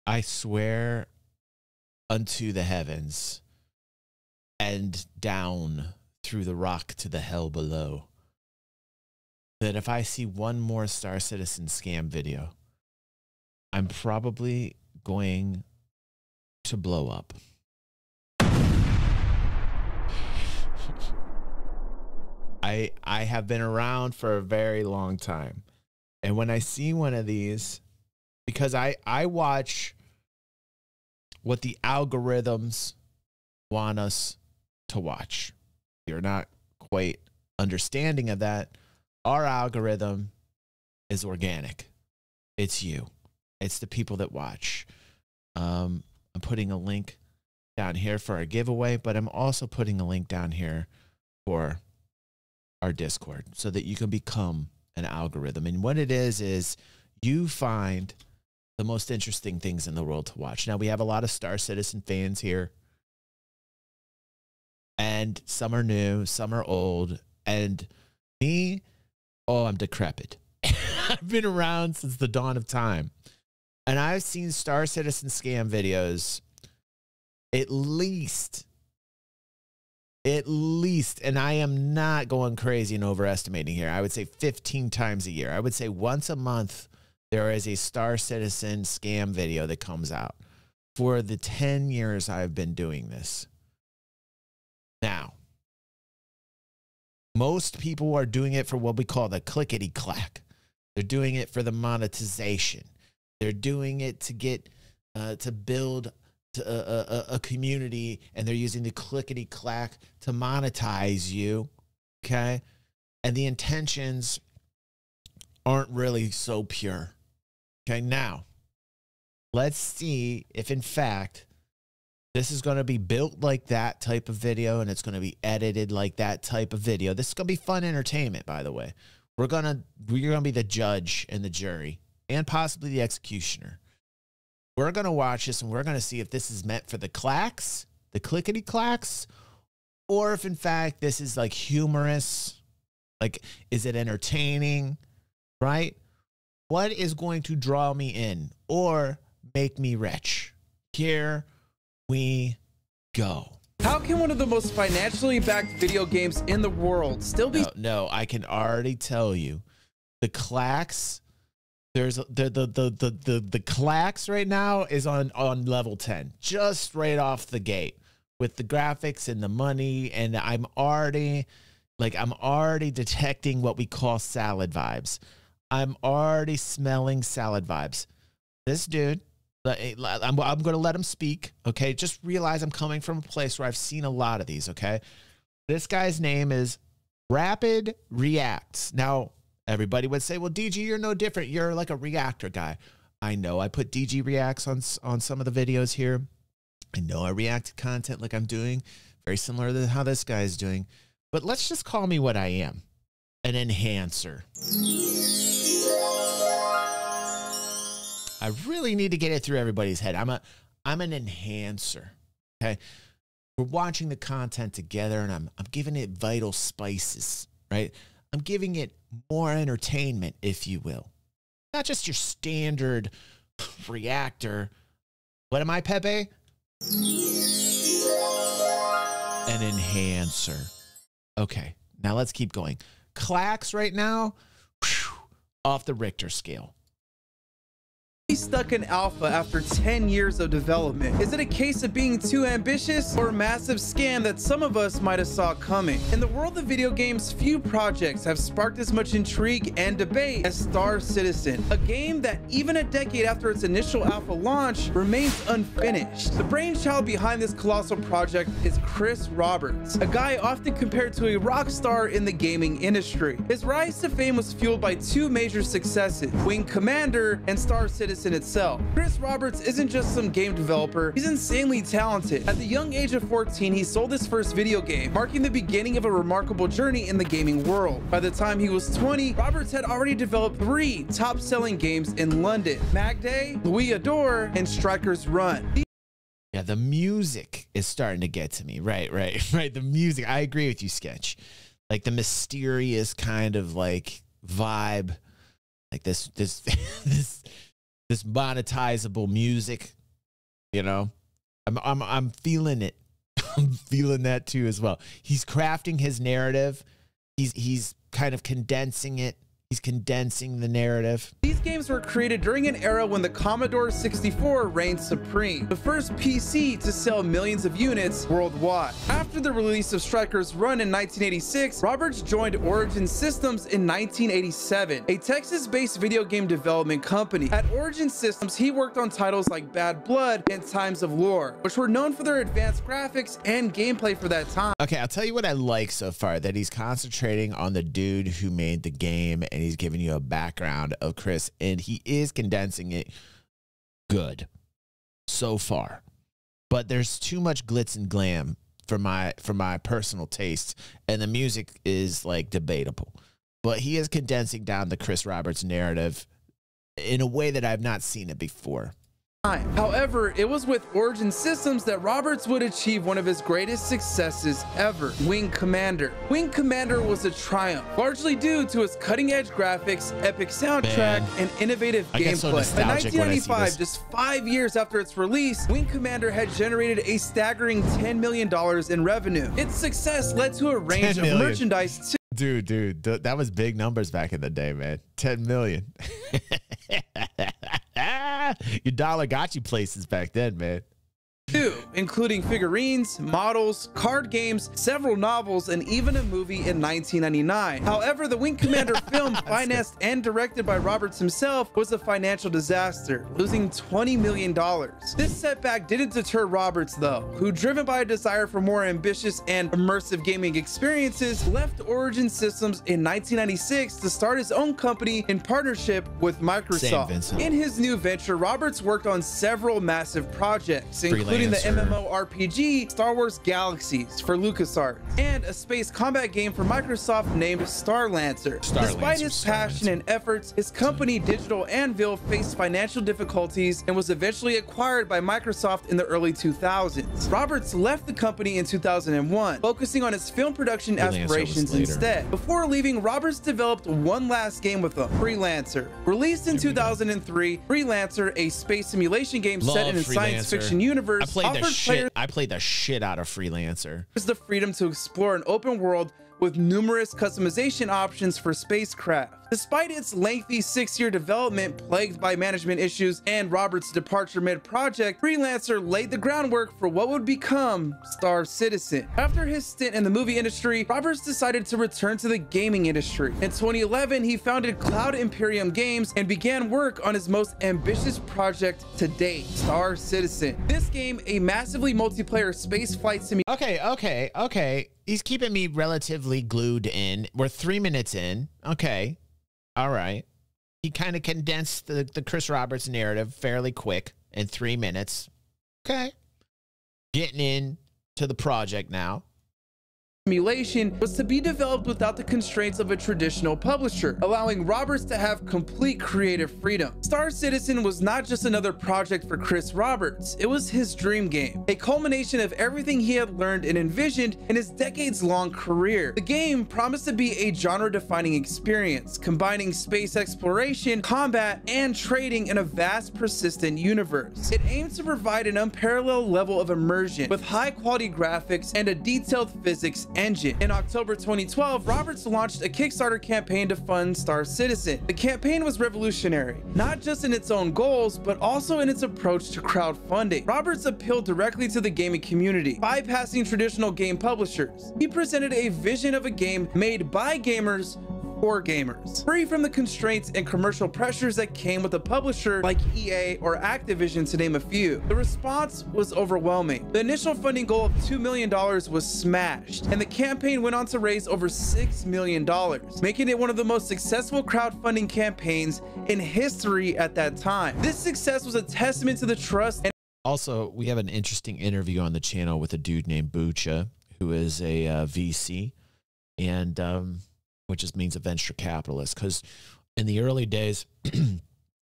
I swear unto the heavens and down through the rock to the hell below, that if I see one more Star Citizen scam video, I'm probably going to blow up. I have been around for a very long time. And when I see one of these, because I watch what the algorithms want us to watch. You're not quite understanding of that. Our algorithm is organic. It's you. It's the people that watch. I'm putting a link down here for our giveaway, but I'm also putting a link down here for our Discord so that you can become an algorithm. And what it is you find the most interesting things in the world to watch. Now, we have a lot of Star Citizen fans here, and some are new, some are old, and me, oh, I'm decrepit. I've been around since the dawn of time, and I've seen Star Citizen scam videos at least, and I am not going crazy and overestimating here, I would say 15 times a year. I would say once a month, there is a Star Citizen scam video that comes out for the 10 years I've been doing this. Now, most people are doing it for what we call the clickety-clack. They're doing it for the monetization. They're doing it to get, to build a community, and they're using the clickety-clack to monetize you, okay? And the intentions aren't really so pure. Okay, now, let's see if, in fact, this is going to be built like that type of video, and it's going to be edited like that type of video. This is going to be fun entertainment, by the way. You're going to be the judge and the jury, and possibly the executioner. We're going to watch this, and we're going to see if this is meant for the clacks, the clickety-clacks, or if, in fact, this is, like, humorous. Like, is it entertaining, right? What is going to draw me in or make me rich? Here we go. How can one of the most financially backed video games in the world still be? No, I can already tell you, the clacks. There's the clacks right now is on level 10, just right off the gate with the graphics and the money, and I'm already detecting what we call salad vibes. I'm already smelling salad vibes. This dude, I'm going to let him speak, okay? Just realize I'm coming from a place where I've seen a lot of these, okay? This guy's name is Rapid Reacts. Now, everybody would say, well, DG, you're no different. You're like a reactor guy. I know I put DG Reacts on some of the videos here. I know I react to content like I'm doing, very similar to how this guy is doing. But let's just call me what I am, an enhancer. I really need to get it through everybody's head. I'm an enhancer, okay? We're watching the content together, and I'm giving it vital spices, right? I'm giving it more entertainment, if you will. Not just your standard reactor. What am I, Pepe? An enhancer. Okay, now let's keep going. Clacks right now, whew, off the Richter scale. Stuck in alpha after 10 years of development. Is it a case of being too ambitious, or a massive scam that some of us might have saw coming? In the world of video games, few projects have sparked as much intrigue and debate as Star Citizen, a game that even a decade after its initial alpha launch remains unfinished. The brainchild behind this colossal project is Chris Roberts, a guy often compared to a rock star in the gaming industry. His rise to fame was fueled by two major successes, Wing Commander and Star Citizen itself. Chris Roberts isn't just some game developer, he's insanely talented. At the young age of 14, he sold his first video game, marking the beginning of a remarkable journey in the gaming world. By the time he was 20, Roberts had already developed 3 top-selling games in London: Mag Day, Louis Adore, and Striker's Run. Yeah, the music is starting to get to me. Right. The music. I agree with you, Sketch. Like the mysterious kind of like vibe, like this monetizable music, You know, I'm feeling it. I'm feeling that too as well. He's crafting his narrative. He's kind of condensing it. He's condensing the narrative. These games were created during an era when the Commodore 64 reigned supreme, the first PC to sell millions of units worldwide. After the release of Striker's Run in 1986, Roberts joined Origin Systems in 1987, a Texas-based video game development company. At Origin Systems, he worked on titles like Bad Blood and Times of Lore, which were known for their advanced graphics and gameplay for that time. Okay, I'll tell you what I like so far, that he's concentrating on the dude who made the game, and he's giving you a background of Chris, and he is condensing it good so far. But there's too much glitz and glam for my personal taste, and the music is like debatable. But he is condensing down the Chris Roberts narrative in a way that I've not seen it before. However, it was with Origin Systems that Roberts would achieve one of his greatest successes ever, Wing Commander. Wing Commander was a triumph, largely due to its cutting-edge graphics, epic soundtrack, and innovative gameplay. By 1995, just 5 years after its release, Wing Commander had generated a staggering $10 million in revenue. Its success led to a range of merchandise too. Dude, that was big numbers back in the day, man. 10 million. Your dollar got you places back then, man. Including figurines, models, card games, several novels, and even a movie in 1999. However, the Wing Commander film, financed and directed by Roberts himself, was a financial disaster, losing $20 million. This setback didn't deter Roberts, though, who, driven by a desire for more ambitious and immersive gaming experiences, left Origin Systems in 1996 to start his own company in partnership with Microsoft. In his new venture, Roberts worked on several massive projects, including the MMORPG Star Wars Galaxies for LucasArts, and a space combat game for Microsoft named Star Lancer. Despite his passion and efforts, his company Digital Anvil faced financial difficulties and was eventually acquired by Microsoft in the early 2000s. Roberts left the company in 2001, focusing on his film production aspirations instead. Before leaving, Roberts developed one last game with them, Freelancer. Released in 2003, Freelancer, a space simulation game set in a science fiction universe, I played the shit out of Freelancer. Is the freedom to explore an open world with numerous customization options for spacecraft. Despite its lengthy 6-year development plagued by management issues and Roberts' departure mid-project, Freelancer laid the groundwork for what would become Star Citizen. After his stint in the movie industry, Roberts decided to return to the gaming industry. In 2011, he founded Cloud Imperium Games and began work on his most ambitious project to date, Star Citizen. This game, a massively multiplayer space flight simulator. Okay. He's keeping me relatively glued in. We're 3 minutes in. Okay. All right. He kind of condensed the Chris Roberts narrative fairly quick in 3 minutes. Okay. Getting in to the project now. Simulation was to be developed without the constraints of a traditional publisher, allowing Roberts to have complete creative freedom. Star Citizen was not just another project for Chris Roberts, it was his dream game, a culmination of everything he had learned and envisioned in his decades-long career. The game promised to be a genre-defining experience, combining space exploration, combat, and trading in a vast, persistent universe. It aimed to provide an unparalleled level of immersion with high-quality graphics and a detailed physics engine. In October 2012, Roberts launched a Kickstarter campaign to fund Star Citizen. The campaign was revolutionary, not just in its own goals, but also in its approach to crowdfunding. Roberts appealed directly to the gaming community, bypassing traditional game publishers. He presented a vision of a game made by gamers for gamers, free from the constraints and commercial pressures that came with a publisher like EA or Activision, to name a few. The response was overwhelming. The initial funding goal of $2 million was smashed, and the campaign went on to raise over $6 million, making it one of the most successful crowdfunding campaigns in history at that time. This success was a testament to the trust and also, we have an interesting interview on the channel with a dude named Bucha, who is a VC, and which just means a venture capitalist, because in the early days,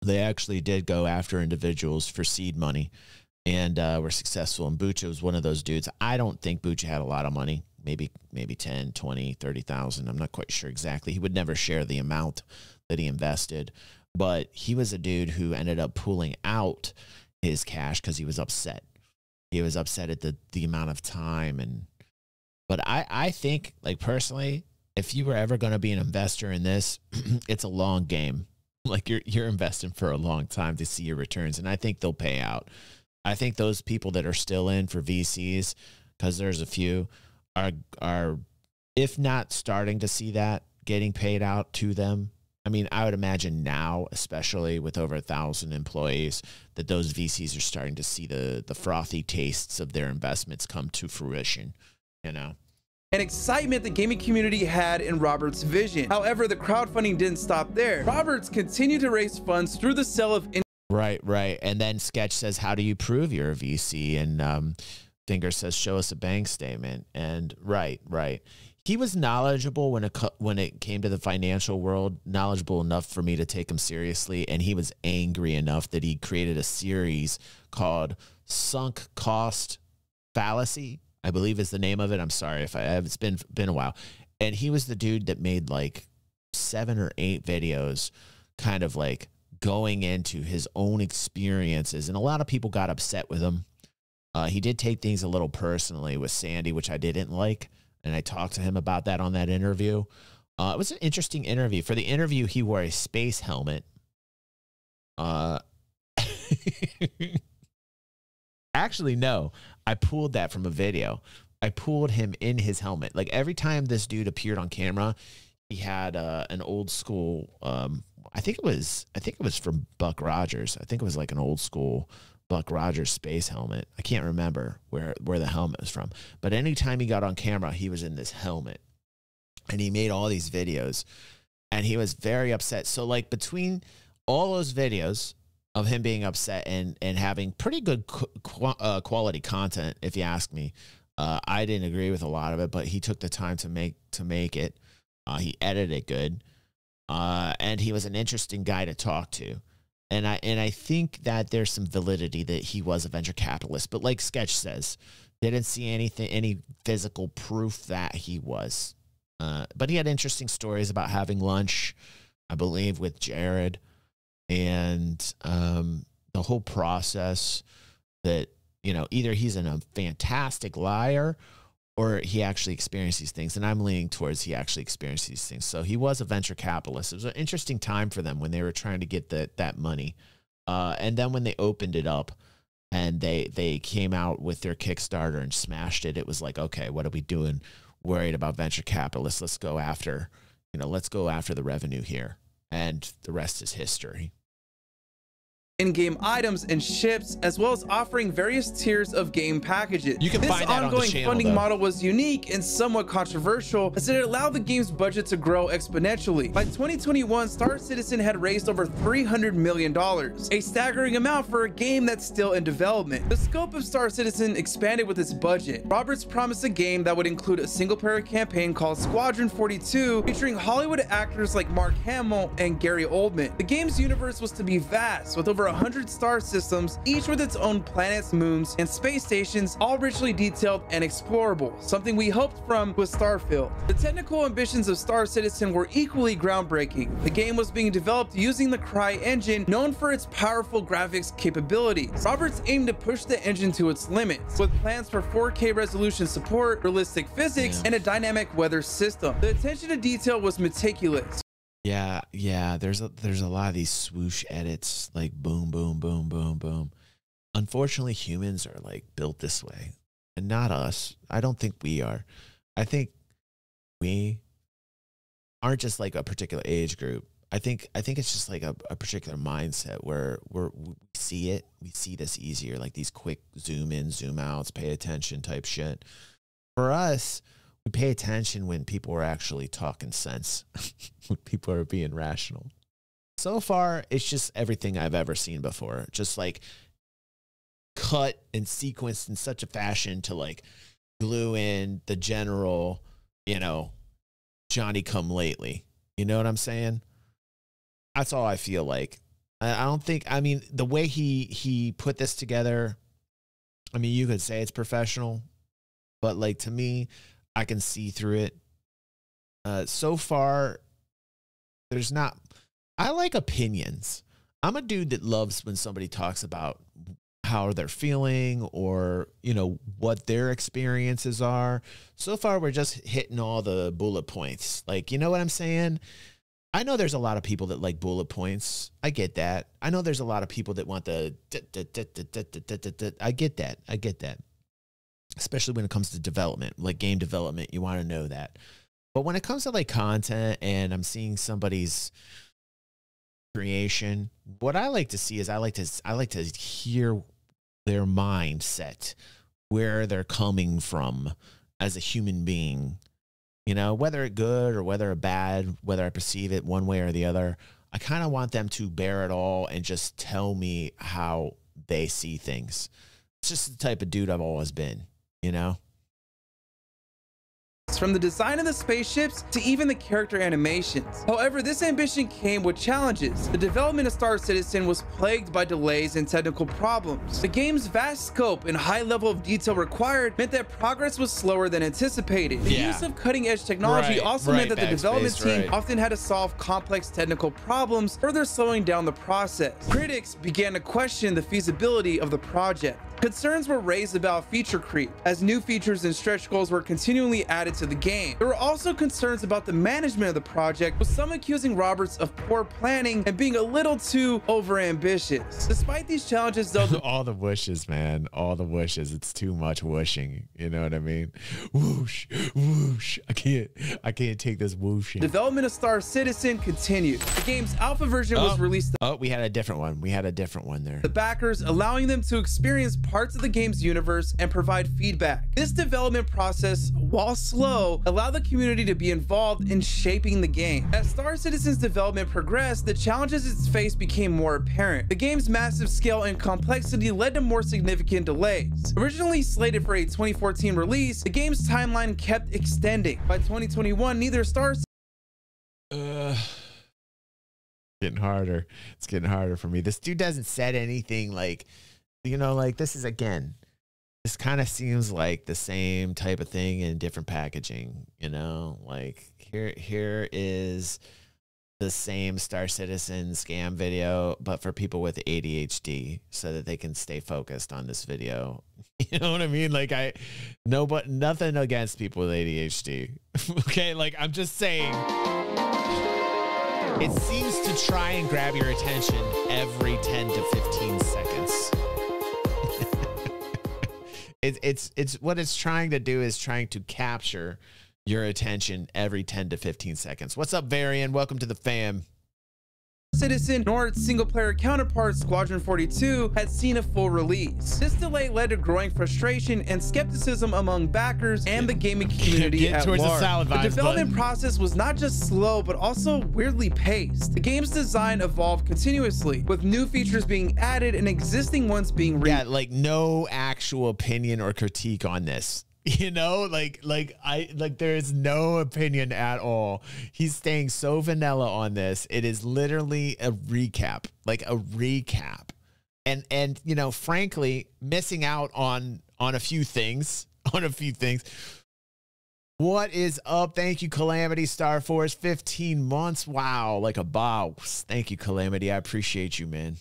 they actually did go after individuals for seed money and were successful. And Bucha was one of those dudes. I don't think Bucha had a lot of money, maybe 10, 20, 30,000. I'm not quite sure exactly. He would never share the amount that he invested, but he was a dude who ended up pulling out his cash because he was upset. He was upset at the amount of time. But I think, like, personally, if you were ever going to be an investor in this, it's a long game. Like, you're investing for a long time to see your returns, and I think they'll pay out. I think those people that are still in for VCs, because there's a few, are if not starting to see that getting paid out to them. I mean, I would imagine now, especially with over 1,000 employees, that those VCs are starting to see the frothy tastes of their investments come to fruition, you know? And excitement the gaming community had in Robert's vision. However, the crowdfunding didn't stop there. Roberts continued to raise funds through the sale of... Right. And then Sketch says, how do you prove you're a VC? And Finger says, show us a bank statement. And right. He was knowledgeable when it came to the financial world, knowledgeable enough for me to take him seriously. And he was angry enough that he created a series called Sunk Cost Fallacy, I believe is the name of it. I'm sorry if it's been a while. And he was the dude that made like 7 or 8 videos kind of like going into his own experiences. And a lot of people got upset with him. He did take things a little personally with Sandy, which I didn't like. And I talked to him about that on that interview. It was an interesting interview. For the interview, he wore a space helmet. Actually, no. I pulled that from a video. I pulled him in his helmet. Like, every time this dude appeared on camera, he had an old school. I think it was from Buck Rogers. I think it was like an old school Buck Rogers space helmet. I can't remember where the helmet was from. But anytime he got on camera, he was in this helmet. And he made all these videos. And he was very upset. So, like, between all those videos of him being upset and having pretty good quality content, if you ask me, I didn't agree with a lot of it, but he took the time to make it. He edited it good. And he was an interesting guy to talk to. And I think that there's some validity that he was a venture capitalist, but like Sketch says, didn't see any physical proof that he was. But he had interesting stories about having lunch, I believe, with Jared, and the whole process that, you know, either he's a fantastic liar or he actually experienced these things. And I'm leaning towards he actually experienced these things. So he was a venture capitalist. It was an interesting time for them when they were trying to get that money. And then when they opened it up and they came out with their Kickstarter and smashed it, it was like, okay, what are we doing? Worried about venture capitalists. Let's go after the revenue here. And the rest is history. In-game items and ships, as well as offering various tiers of game packages. You can find that on the channel. This ongoing funding model was unique and somewhat controversial, as it allowed the game's budget to grow exponentially. By 2021, Star Citizen had raised over $300 million, a staggering amount for a game that's still in development. The scope of Star Citizen expanded with its budget. Roberts promised a game that would include a single-player campaign called Squadron 42, featuring Hollywood actors like Mark Hamill and Gary Oldman. The game's universe was to be vast, with over 100 star systems, each with its own planets, moons, and space stations, all richly detailed and explorable, something we hoped from with Starfield. The technical ambitions of Star Citizen were equally groundbreaking. The game was being developed using the MKII engine, known for its powerful graphics capabilities. Roberts aimed to push the engine to its limits, with plans for 4K resolution support, realistic physics, and a dynamic weather system. The attention to detail was meticulous. Yeah. There's a lot of these swoosh edits, like boom, boom, boom, boom, boom. Unfortunately, humans are like built this way, and not us. I don't think we are. I think we aren't just like a particular age group. I think it's just like a particular mindset where we see it. We see this easier, like these quick zoom in, zoom outs, pay attention type shit. For us, we pay attention when people are actually talking sense, when people are being rational. So far, it's just everything I've ever seen before. Just like cut and sequenced in such a fashion to like glue in the general, you know, Johnny come lately. You know what I'm saying? That's all I feel like. I don't think, I mean, the way he put this together, I mean, you could say it's professional, but like to me, I can see through it. So far, there's not... I like opinions. I'm a dude that loves when somebody talks about how they're feeling or, you know, what their experiences are. So far, we're just hitting all the bullet points. Like, you know what I'm saying? I know there's a lot of people that like bullet points. I get that. I know there's a lot of people that want the I get that. I get that. Especially when it comes to development, like game development, you want to know that. But when it comes to like content and I'm seeing somebody's creation, what I like to see is I like to hear their mindset, where they're coming from as a human being, you know, whether it's good or whether it's bad, whether I perceive it one way or the other. I kind of want them to bear it all and just tell me how they see things. It's just the type of dude I've always been, you know? From the design of the spaceships to even the character animations. However, this ambition came with challenges. The development of Star Citizen was plagued by delays and technical problems. The game's vast scope and high level of detail required meant that progress was slower than anticipated. The use of cutting-edge technology also meant that the development team often had to solve complex technical problems, further slowing down the process. Critics began to question the feasibility of the project. Concerns were raised about feature creep, as new features and stretch goals were continually added to the game. There were also concerns about the management of the project, with some accusing Roberts of poor planning and being a little too overambitious. Despite these challenges, though, all the whooshes, man, all the whooshes. It's too much whooshing. You know what I mean? Whoosh, whoosh. I can't take this whooshing. Development of Star Citizen continued. The game's alpha version was released. Oh, we had a different one. We had a different one there. The backers, allowing them to experience parts of the game's universe and provide feedback. This development process, while slow, allowed the community to be involved in shaping the game. As Star Citizen's development progressed, the challenges it faced became more apparent. The game's massive scale and complexity led to more significant delays. Originally slated for a 2014 release, the game's timeline kept extending. By 2021, neither Star Getting harder. It's getting harder for me. This dude doesn't said anything like, you know, like this is, again, this kind of seems like the same type of thing in different packaging, you know, like here is the same Star Citizen scam video, but for people with ADHD so that they can stay focused on this video. You know what I mean? Like nothing against people with ADHD. Okay. Like I'm just saying, it seems to try and grab your attention every 10 to 15 seconds. It's what it's trying to do is trying to capture your attention every 10 to 15 seconds. What's up, Varian? Welcome to the fam. Citizen nor its single-player counterpart Squadron 42 had seen a full release. This delay led to growing frustration and skepticism among backers and the gaming community at large. The development process was not just slow, but also weirdly paced. The game's design evolved continuously, with new features being added and existing ones being like no actual opinion or critique on this. You know, like there is no opinion at all. He's staying so vanilla on this. It is literally a recap, like a recap. And you know, frankly, missing out on a few things, What is up? Thank you, Calamity Star Force. 15 months. Wow, like a boss. Thank you, Calamity. I appreciate you, man.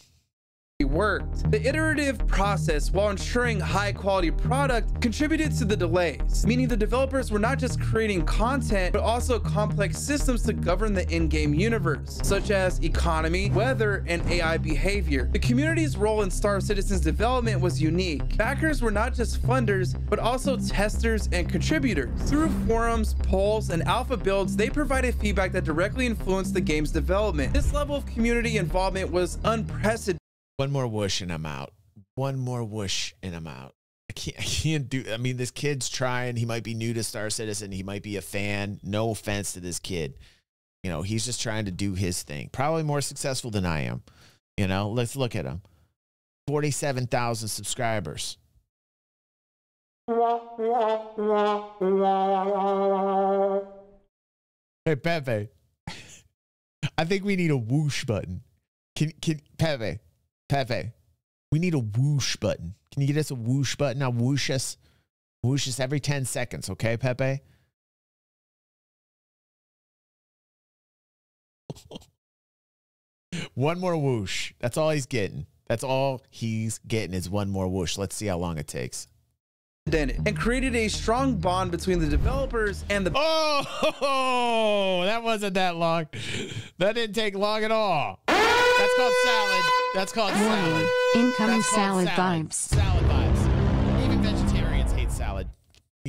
Worked. The iterative process, while ensuring high quality product, contributed to the delays, meaning the developers were not just creating content, but also complex systems to govern the in-game universe, such as economy, weather, and AI behavior. The community's role in Star Citizen's development was unique. Backers were not just funders, but also testers and contributors. Through forums, polls, and alpha builds, they provided feedback that directly influenced the game's development. This level of community involvement was unprecedented. One more whoosh and I'm out. One more whoosh and I'm out. I can't do, I mean, this kid's trying. He might be new to Star Citizen. He might be a fan. No offense to this kid. You know, he's just trying to do his thing. Probably more successful than I am. You know, let's look at him. 47,000 subscribers. Hey, Pepe. I think we need a whoosh button. Can Pepe, we need a whoosh button. Can you get us a whoosh button? I'll whoosh us every 10 seconds, okay, Pepe? One more whoosh. That's all he's getting. That's all he's getting is one more whoosh. Let's see how long it takes. And created a strong bond between the developers and the that wasn't that long. That didn't take long at all. That's called salad. That's called salad. Incoming salad vibes. Salad vibes. Even vegetarians hate salad.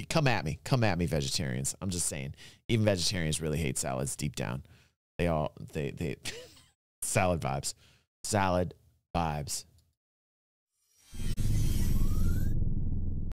Come at me, vegetarians. I'm just saying. Even vegetarians really hate salads deep down. They salad vibes. Salad vibes.